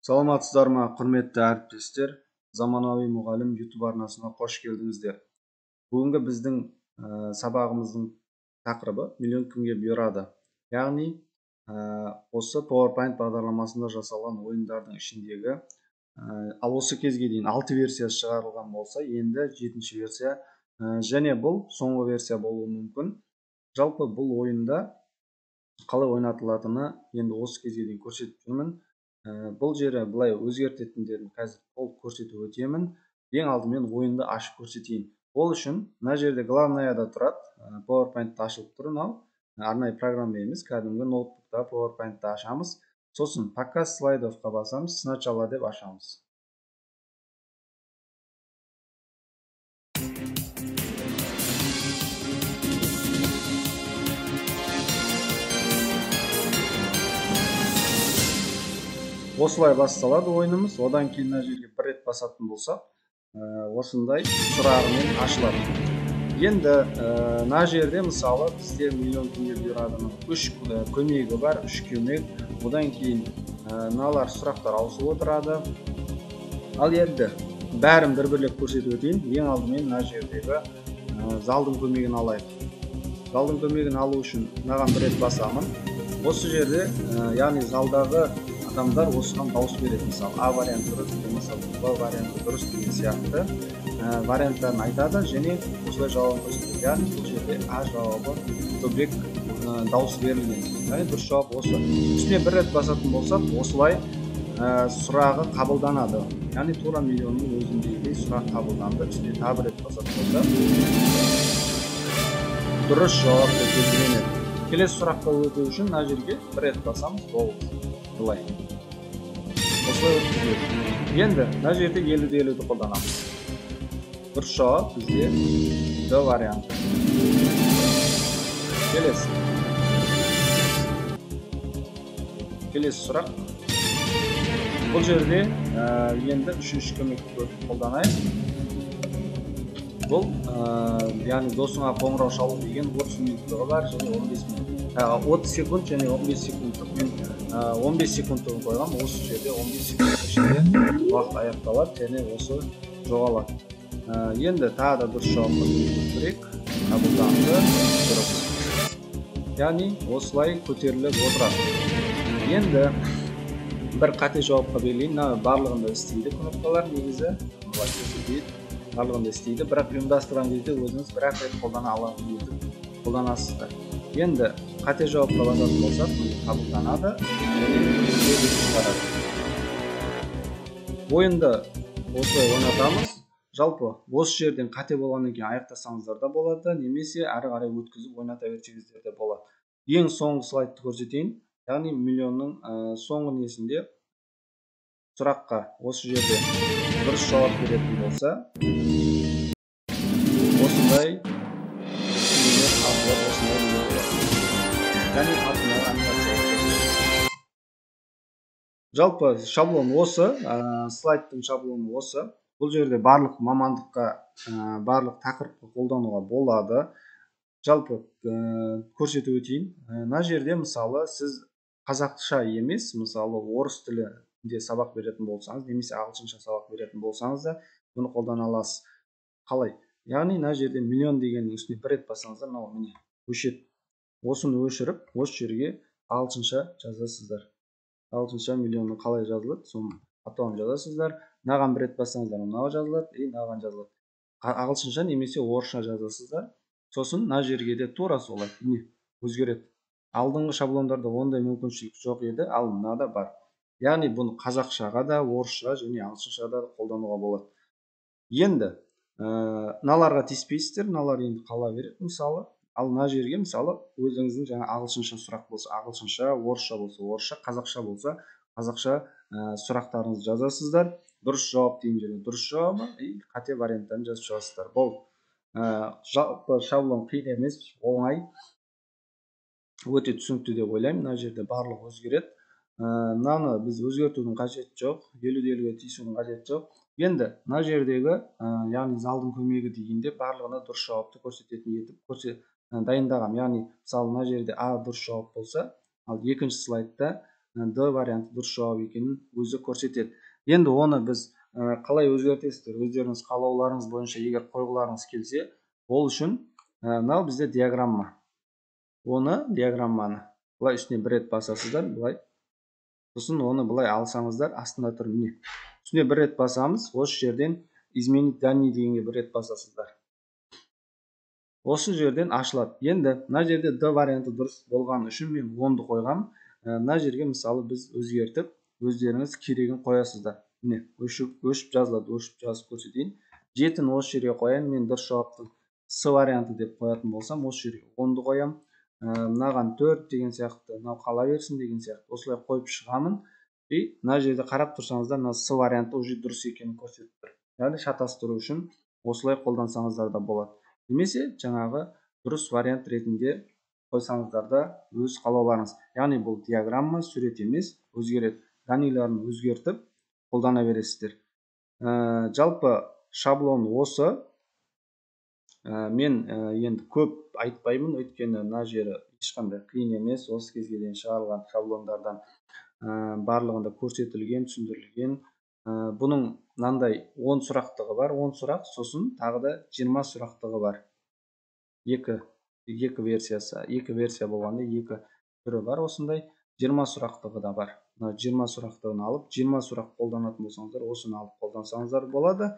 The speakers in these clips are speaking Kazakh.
Саламатсыздар ма, құрметті әріптестер? Заманауи мұғалім YouTube арнасына қош келдіңіздер. Бүгінгі біздің сабағымыздың тақырыбы миллион кімге бұйырады. Яғни осы PowerPoint бағдарламасында жасалған ойындардың ішіндегі ал осы кезге дейін 6 версиясы шығарылған болса, енді 7-ші версия және бұл соңғы версия болуы мүмкін. Жалпы бұл ойында қалай ойнатылатыны енді осы кезге дейін көрсетіп жүрмін. Бұл жері былай өзгертетіндерін қазір толық көрсетіп өтемін. Ең алдымен ойынды ашып көрсетейін. Ол үшін мына жерде главныйда тұрады. PowerPoint ашылып тұр, мынау арнайы программа емес, кәдімгі ноутбукта PowerPoint-ты ашамыз. Сосын показ слайдовқа басамыз, сначала деп ашамыз. Осылай басталады ойынымыз. Одан кейін мына жерге бір рет басатын болсақ, осындай сұрағымен ашылады. Енді мына жерде мысалы бізде миллион кімге бұйырадының 3 көмегі бар, 3 көмек. Одан кейін мыналар сұрақтар ауысып отырады. Ал енді бәрін бір-бірлеп көрсетіп өтейін. Ең алдымен мына жердегі залдың көмегін алайық. Залдың көмегін алу үшін мынаған бір рет басамын. Осы жерде яғни залдағы адамдар осыған дауыс береді. Мысалы А варианты дұрыс, мысалы Б варианты дұрыс деген сияқты варианттарын айтады және осылай жауабын көрсетеді. Яғни бұл жерде А жауабы көбірек дауыс берілген. Яғни дұрыс жауап осы. Үстіне бір рет басатын болсақ, осылай сұрағы қабылданады. Яғни тура миллионның өзіндей сұрақ қабылданды. Үстіне тағы бір рет басатын болсақ, дұрыс жауап келтіріледі. Келесі сұраққа өту үшін мына жерге бір рет басамыз, болды. Былай. Осылай өткізіледі. Енді мына жерде 50-50-ді қолданамыз. Дұрыс жауап бізде Д варианты. Келесі сұрақ. Бұл жерде енді 3-ші көмекті қолданайық. Бұл яғни досыңа қоңырау шалу деген 30 минуттығы бар және 15 минут. 30 секунд және 15 секундтық. Мен 15 секундтығын қойғам. Осы жерде 15 секунд ішінде уақыт аяқталады және осы жоғалады. Енді тағы да дұрыс жауапқа берейік. Қабылданды, дұрыс. Яғни осылай көтеріліп отырады. Енді бір қате жауапқа берейін. Барлығында істейді кнопкалар негізі. Барлығында істейді, бірақ ұйымдастырған кезде өзіңіз бір рет қолдана алатын етіп қолданасыздар. Енді қате жауапқа басатын болсақ, қабылданады және ойынды осылай ойнатамыз. Жалпы осы жерден қате болғаннан кейін аяқтасаңыздар да болады, немесе әрі қарай өткізіп ойната берсеңіздер де болады. Ең соңғы слайдты көрсетейін. Яғни миллионның соңғы несінде сұраққа осы жерде дұрыс жауап беретін болса, осындай жалпы шаблон осы, слайдтың шаблоны осы. Бұл жерде барлық мамандыққа, барлық тақырыпқа қолдануға болады. Жалпы көрсетіп өтейін. Мына жерде мысалы сіз қазақша емес, мысалы орыс тілінде сабақ беретін болсаңыз, немесе ағылшынша сабақ беретін болсаңыз да бұны қолдана аласыз. Қалай? Яғни мына жерде миллион дегеннің үстіне бір рет бассаңыздар, мынау міне өшеді. Осыны өшіріп, осы жерге ағылшынша жазасыздар. Ағылшынша миллионның қалай жазылады, соны атауын жазасыздар. Мынаған бір рет бассаңыздар, мынау жазылады, мынаған жазылады. Ағылшынша немесе орысша жазасыздар. Сосын мына жерге де тура солай өзгереді. Алдыңғы шаблондарда ондай мүмкіншілік жоқ еді, ал мынада бар. Яғни бұны қазақшаға да, орысша және ағылшыншада да қолдануға болады. Енді мыналарға тиіспейсіздер, мыналар енді қала береді мысалы. Ал мына жерге мысалы өзіңіздің жаңа ағылшынша сұрақ болса, ағылшынша, орысша болса, орысша, қазақша болса, қазақша сұрақтарыңызды жазасыздар. Дұрыс жауап деген жерге дұрыс жауабы, қате варианттарын жазып шығасыздар. Бұл жалпы шаблон қиын емес, оңай, өте түсінікті деп ойлаймын. Мына жерде барлық өзгереді. Мынаны біз өзгертудің қажеті жоқ, 50-50-ге тиісудің қажеті жоқ. Енді мына жердегі, яғни залдың көмегі дегенде барлығына дұрыс жауапты көрсететін етіп дайындағам. Яғни мысалы мына жерде А дұрыс жауап болса, ал екінші слайдта Д варианты дұрыс жауап екенін өзі көрсетеді. Енді оны біз қалай өзгертесіздер? Өздеріңіз қалауларыңыз бойынша егер қойғыларыңыз келсе, ол үшін мынау бізде диаграмма. Оны диаграмманы былай үстіне бір рет басасыздар, былай. Сосын оны былай алсаңыздар, астында тұр міне. Үстіне бір рет басамыз, осы жерден изменить данные дегенге бір рет басасыздар. Осы жерден ашылады. Енді мына жерде Д варианты дұрыс болған үшін мен 10-ды қойғам. Мына жерге мысалы біз өзгертіп, өздеріңіз керегін қоясыздар. Міне, өшіп жазылады, өшіп жазып көрсетейін. 7-ні осы жерге қояйын, мен дұрыс жауаптың С варианты деп қоятын болсам, осы жерге 10-ды қоям. Мынаған 4 деген сияқты, мынау қала берсін деген сияқты. Осылай қойып шығамын. И мына жерде қарап тұрсаңыздар, мына С варианты уже дұрыс екенін көрсетіп тұр. Яғни шатастыру үшін осылай қолдансаңыздар да болады. Немесе жаңағы дұрыс вариант ретінде қойсаңыздар да өз қалауларыңыз. Яғни бұл диаграмма, сурет емес, өзгереді. Данныйларын өзгертіп қолдана бересіздер. Жалпы шаблон осы. Мен енді көп айтпаймын, өйткені мына жері ешқандай қиын емес. Осы кезге дейін шығарылған шаблондардан барлығында көрсетілген, түсіндірілген. Бұның мынандай 10 сұрақтығы бар, 10 сұрақ, сосын тағы да 20 сұрақтығы бар. Екі версия болғанда екі түрі бар. Осындай 20 сұрақтығы да бар. 20 сұрақтығын алып, 20 сұрақ қолданатын болсаңыздар, осыны алып қолдансаңыздар болады.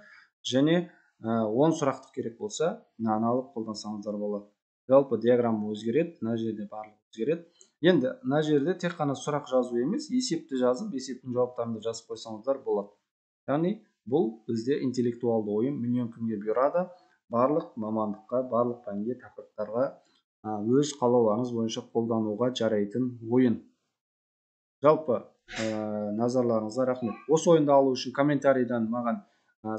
Және 10 сұрақтық керек болса, мынаны алып қолдансаңыздар болады. Жалпы диаграмма өзгереді, мына жерде барлығы өзгереді. Енді мына жерде тек қана сұрақ жазу емес, есепті жазып, есептің жауаптарында жазып қойсаңыздар болады. Яғни бұл бізде интеллектуалды ойын миллион күнге бұйырады. Барлық мамандыққа, барлық пәнге, тақырыптарға өз қалауларыңыз бойынша қолдануға жарайтын ойын. Жалпы назарларыңызға рахмет. Осы ойынды алу үшін комментарийдан маған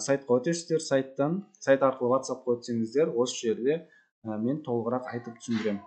сайтқа өтесіздер, сайт арқылы WhatsApp өтсеңіздер, осы жерде мен толығырақ айтып түсіндіремін.